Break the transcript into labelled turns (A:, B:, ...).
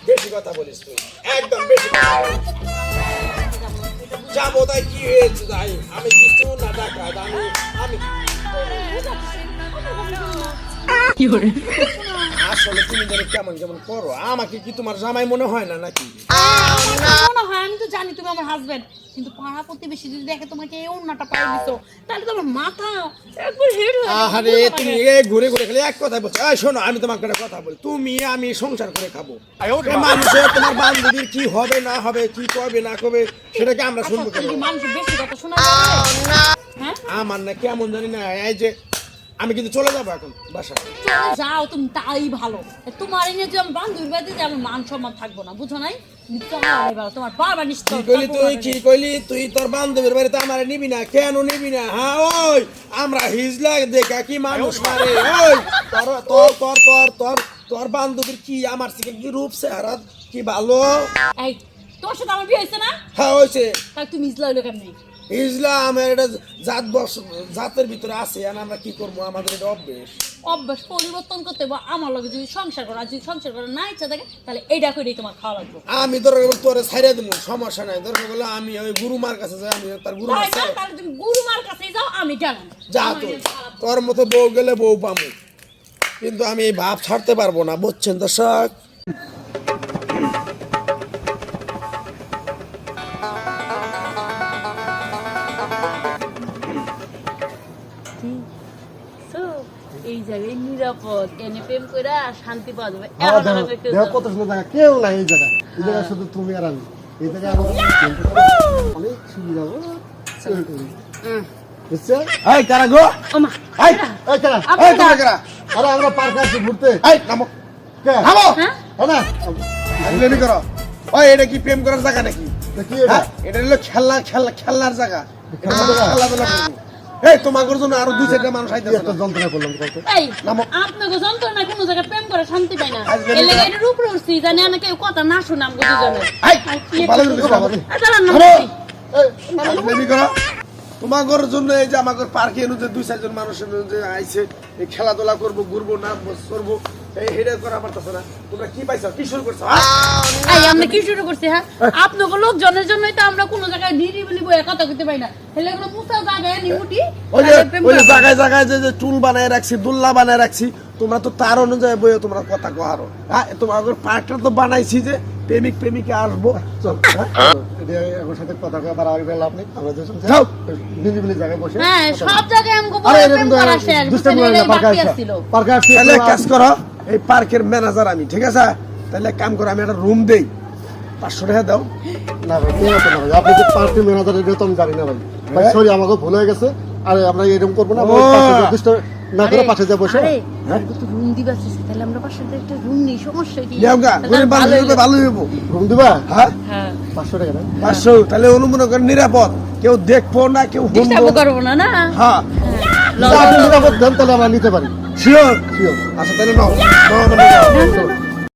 A: বেশি কথা বলিস তুই, একদম বেশি কথা বলিস। যাবো তাই কি হয়েছে তাই, আমি কিছু না ডাকাত, আমি আসলে তুমি যেন কেমন কেমন করো, আমাকে কি তোমার জামাই মনে হয় না নাকি?
B: মনে হয়, আমি তো জানি তুমি আমার হাজবেন্ড, কিন্তু পাড়া প্রতিবেশী যদি দেখে তোমাকে এই ওড়নাটা পায়ে দিছো, তাহলে তো আমার মাথা একবার হেড হয়ে যাবে।
A: আরে তুমি ঘুরে ঘুরে খালি এক কথাই বলছো। এই শোনো, আমি তোমাকে একটা কথা বলি, তুমি আমি সংসার করে খাবো, মানুষের তোমার বান্ধবীর কি হবে না হবে, কি করবে না করবে, সেটাকে আমরা শুনবো কেন?
B: মানুষের বেশি কথা শোনা যাবে? হ্যাঁ,
A: আমার না কেমন জানি না, এই যে আমি কিন্তু চলে যাবো এখন বাসা।
B: চলে যাও তুমি, তাই ভালো। তোমার এনে যে আমি বান্ধবীর বাড়িতে যে আমার মান সম্মান থাকবো না, বুঝো নাই? তোমার বাবা নিশ্চয়
A: কি কইলি তুই তোর বান্ধবীর বাড়িতে আমার নিবি না, কেন নিবি না? হ্যাঁ ওই আমরা হিজলা দেখা কি মানুষ মারে, ওই তোর তোর তোর তোর তোর তোর বান্ধবীর কি আমার থেকে কি রূপ চেহারা কি ভালো?
B: এই তোর সাথে আমার বিয়ে হয়েছে না?
A: হ্যাঁ হয়েছে।
B: তাই তুমি ইসলা হইলো কেমনি?
A: হিজলা আমার এটা জাতের ভিতরে আছে, আর আমরা কি করবো, আমাদের এটা অভ্যেস।
B: অভ্যাস পরিবর্তন করতে হবে। আমার লগে যদি সংসার করো, আর যদি সংসার করার না ইচ্ছা থাকে, তাহলে এইটা করেই তোমার খাওয়া লাগবে।
A: আমি দরকার তোরে ছাইড়া দেবো, সমস্যা নাই। দরকার বলে আমি ওই গুরুমার কাছে যাই, আমি তার গুরুমার
B: তাই না? তাহলে তুমি গুরুমার কাছেই যাও, আমি গেলাম।
A: যা তুই, তোর মতো বউ গেলে বউ পামু, কিন্তু আমি এই ভাব ছাড়তে পারবো না, বুঝছেন দর্শক?
B: এই জায়গায় নিরাপদ, এনে প্রেম করে শান্তি পাওয়া যাবে।
C: কত সুন্দর জায়গা, কেউ নাই এই জায়গা, এই জায়গা শুধু তুমি আর আমি। এই জায়গায় অনেক সুবিধা, বুঝছেন?
A: এই কারা গো,
B: ওমা,
A: এই
C: এই কারা?
A: এই তোমরা কারা?
C: আরে আমরা পার্কে আসছি ঘুরতে।
A: এই নামো,
C: কে?
A: নামো,
B: হ্যাঁ?
C: হ্যাঁ না?
A: আইলেনি করো। ওই এটা কি প্রেম করার জায়গা নাকি?
C: তা কি এটা?
A: হ্যাঁ, এটা হলো খেলনার জায়গা,
C: খেলনার জায়গা?
A: খেলাধুলা করবো। এই তোমাদের জন্য আরো দুই চারটা মানুষ
C: কি
A: আইতেছে
C: একটা
A: না?
C: যন্ত্রণা করলাম বলতো।
B: এই
A: নামো।
B: আপনাকে যন্ত্রণা কোনো জায়গায় প্রেম করে শান্তি পাই না।
A: আজকে
B: এর লাগে এটার উপরে উঠছি, জানি না কেউ কথা না শুনাম গো দুজনে।
A: এই,
B: কি
A: ভালো
B: একটা
A: করে
B: কথা
A: কথা
B: বলে।
A: বলো।
B: দাঁড়ান না,
A: নামো।
C: এই,
A: আইলেনি করো। তোমাদের জন্য এই যে আমাদের পার্কে এনে যে দুই চারজন মানুষ এনে যে আইছে, এই খেলাধুলা করবো, ঘুরবো, নাচবো, করবো, এই হেডে করা পারতেছে না। তোমরা কি পাইছো, কি শুরু করছো?
B: এই আমরা কি শুরু করছি? হ্যাঁ, আপনাকে লোকজনের জন্যই তো আমরা কোনো জায়গায় নিরিবিলি বইয়ে কথা কইতে পাই না। হেলে কোনো পুষা জায়গায় নিমুটি
A: ওই যে জায়গায় জায়গায় যে টুল বানায় রাখছি, দুল্লা বানায় রাখছি, তোমরা তো তার অনুযায়ী বইয়ে তোমরা কথা কহারো। হ্যাঁ, তোমাদের পার্কটা তো বানাইছি যে প্রেমিক প্রেমিকা আসবো।
C: চল, এটা আমার সাথে কথা কয়ে আবার আগে লাভ নেই। আমরা দুজন
A: যাও।
C: নিরিবিলি জায়গায় বসে
B: হ্যাঁ, সব জায়গায় আমগো
C: আরে
B: বলে
C: এরকম
B: প্রেম করা শেষ।
C: দুষ্টামি করে না, পার্কে
B: বাকি
C: আসছে।
B: আসছিল।
C: পার্কে আসছে,
A: তাহলে এক কাজ করো, এই পার্কের ম্যানেজার আমি, ঠিক আছে? তাহলে এক কাম করো, আমি একটা রুম দেই, 500 টাকা দাও।
C: না ভাই, ঠিক আছে না ভাই, আপনি যে পার্টি ম্যানেজার এটা তো আমি জানি না ভাই। ভাই
A: হ্যাঁ?
C: সরি, আমাকে ভুল হয়ে গেছে। আরে আমরা এরকম করবো না,
A: ও।
C: নির্দিষ্ট না করে পাশে যা বসে।
B: আরে,
C: হ্যাঁ?
B: আমাকে তো রুম দিবা চাইছে, তাহলে আমরা পাশে একটা রুম নেই, সমস্যা কি?
A: যাও গা,
B: তাহলে
A: গরিব
B: ভালো
A: মানুষ
B: হইলো।
A: ভালো হইব।
C: রুম দিবা?
A: হ্যাঁ,
B: হ্যাঁ,
C: 500 টাকা না?
A: 500, তাহলে অনুমোদন করে নিরাপদ, কেউ দেখবো না, কেউ
B: ডিস্টার্ব
A: শুনবো।
B: করবো না, না?
A: হ্যাঁ,
B: লও,
C: আপনি
B: লও, লও।
C: নিরাপদ দেন, তাহলে আমরা নিতে পারি।
A: শিওর।
C: Sure.
A: আচ্ছা তাহলে নাও, নাও, নাও, নাও।